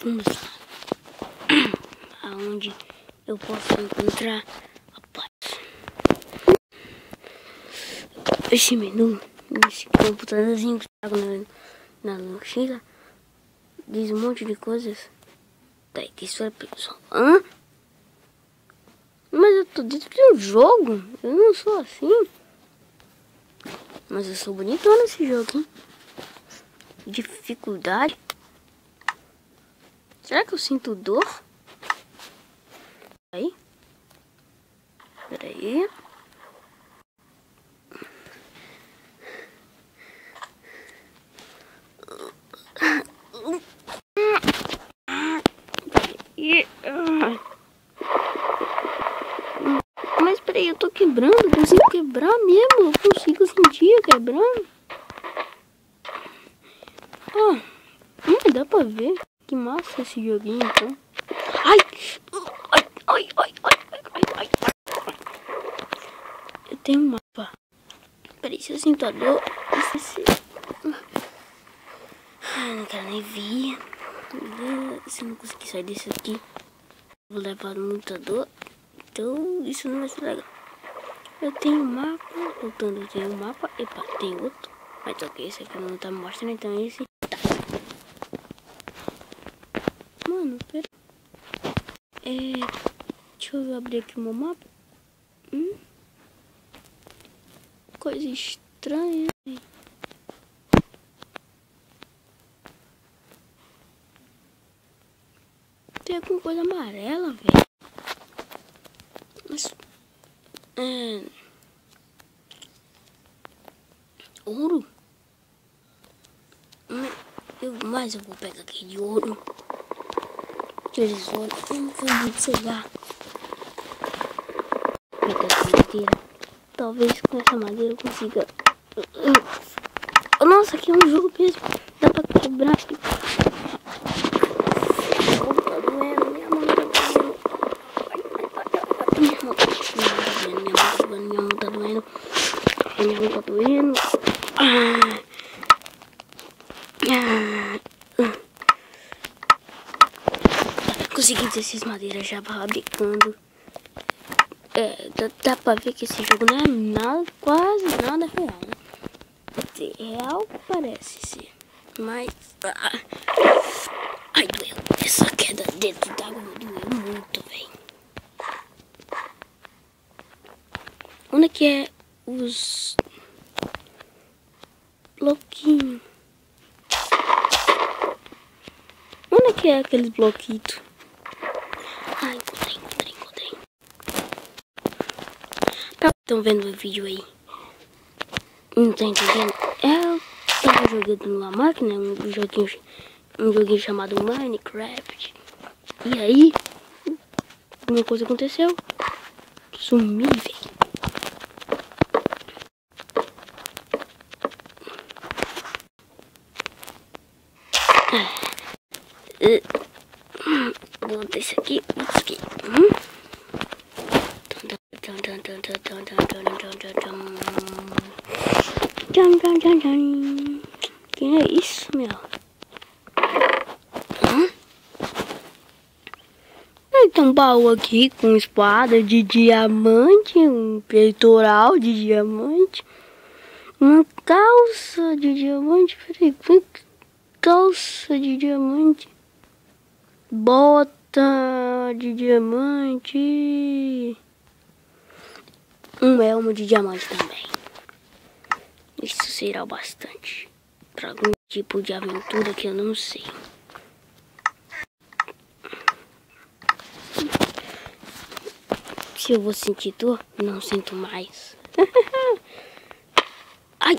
Vamos lá. Aonde eu posso encontrar a paz. Esse menu, esse computadorzinho que tá na mochila, diz um monte de coisas. Daí que isso é pessoal. Hã? Mas eu tô dentro de um jogo. Eu não sou assim. Mas eu sou bonitão nesse jogo, hein? Dificuldade. Será que eu sinto dor? Aí. Peraí. Mas peraí, eu tô quebrando. Eu consigo quebrar mesmo. Eu consigo sentir quebrando. Ó, dá pra ver. Que massa esse joguinho, então. Ai! Ai, ai, ai, ai, ai, ai. Eu tenho um mapa. Peraí, se eu sinto a dor. Ai, não quero nem vir. Se eu não conseguir sair desse aqui, vou levar muita dor. Então, isso não vai ser legal. Eu tenho um mapa. Voltando, eu tenho um mapa. Epa, tem outro. Mas ok, esse aqui não tá mostrando, então esse tá. Mano, pera. Deixa eu abrir aqui o meu mapa. Coisa estranha. Tem alguma coisa amarela, velho. Mas... ouro? Mas eu vou pegar aqui de ouro. Tesouro. Sei lá. Pegar essa madeira. Talvez com essa madeira eu consiga... Nossa, aqui é um jogo mesmo. Dá pra quebrar aqui. Tá doendo. Minha mão tá doendo. Minha mão tá doendo. Minha mão tá doendo. Minha mão tá doendo. Consegui 16 madeiras já fabricando. Dá pra ver que esse jogo não é nada, quase nada real, né? Real parece ser, mas... ai, doeu. Essa queda dentro d'água doeu muito, velho. Onde é que é os bloquinhos? Onde é que é aqueles bloquitos? Ai, encontrei. Estão vendo o vídeo aí? Não tá entendendo? Eu tava jogando numa máquina, um joguinho chamado Minecraft. E aí, uma coisa aconteceu. Sumi, velho. Vou botar isso aqui. Quem é isso, meu? Tem um baú aqui com espada de diamante, um peitoral de diamante, uma calça de diamante, peraí, calça de diamante, bota de diamante, um elmo de diamante também. Isso será o bastante para algum tipo de aventura que eu não sei. Se eu vou sentir dor, não sinto mais. Ai!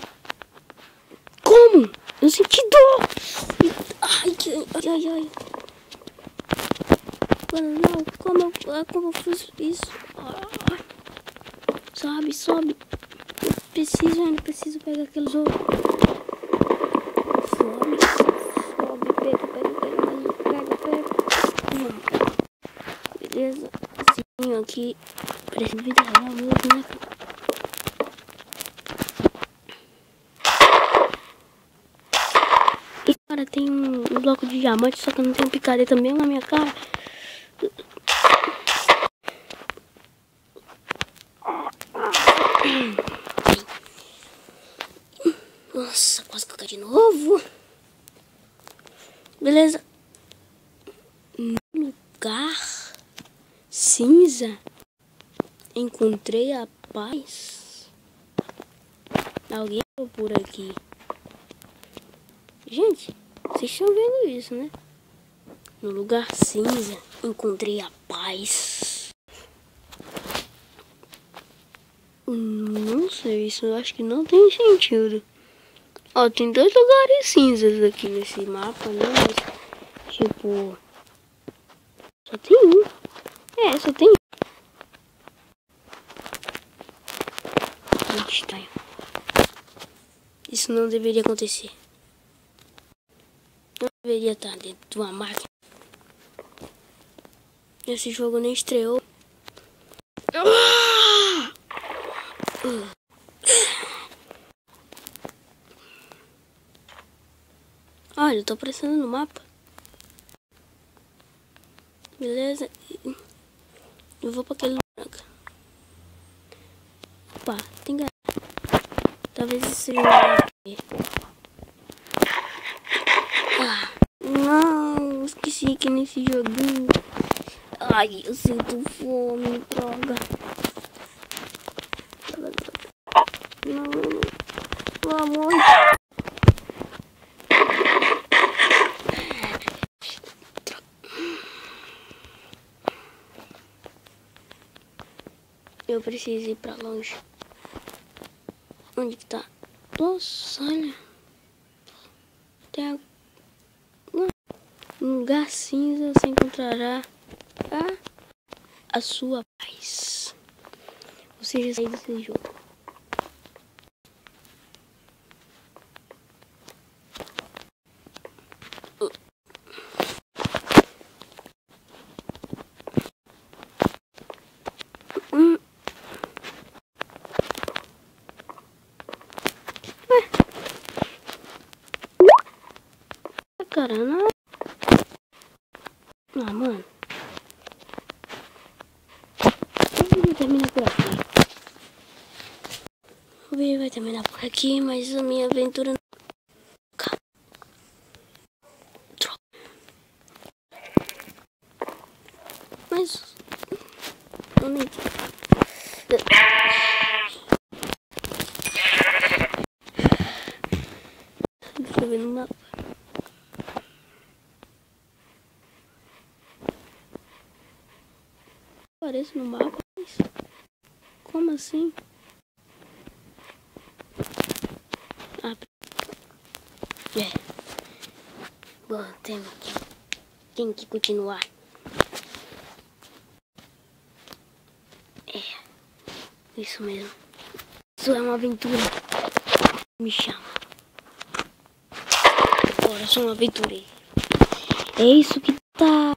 Como? Eu senti dor! Ai! Não, como eu fiz isso? Sobe. Eu ainda preciso pegar aqueles outros. Sobe, pega. Beleza. Assim, aqui. Parece vida real mesmo, né? Cara, tem um bloco de diamante, só que eu não tenho picareta mesmo na minha cara. Nossa, quase que eu caí de novo. Beleza. Lugar cinza. Encontrei a paz. Alguém por aqui. Gente, vocês estão vendo isso, né? No lugar cinza, encontrei a paz. Não sei, isso eu acho que não tem sentido. Ó, tem 2 lugares cinzas aqui nesse mapa, né? Mas, tipo, só tem um. É, só tem um. Muito estranho. Isso não deveria acontecer. Não deveria estar dentro de uma máquina. Esse jogo nem estreou. Olha, eu tô aparecendo no mapa. Beleza. Eu vou pra aquele lugar. Opa, tem gato. Talvez isso seja um lugar. Não, esqueci que nesse joguinho. Ai, eu sinto fome, droga. Não, pelo amor de Deus. Eu preciso ir pra longe. Onde que tá? Nossa, olha. Tem um lugar cinza, você encontrará a sua paz. Ou seja, sair desse jogo. Cara, não. Ah, mano. O vídeo termina por aqui. O vídeo vai terminar por aqui, mas a minha aventura não. Mas. Não me. Deixa eu ver no mapa. Apareço no mapa, mas como assim? Ah, bom, tem que continuar. Isso mesmo. Isso é uma aventura. Me chama. Agora eu sou um aventureiro. É isso que tá.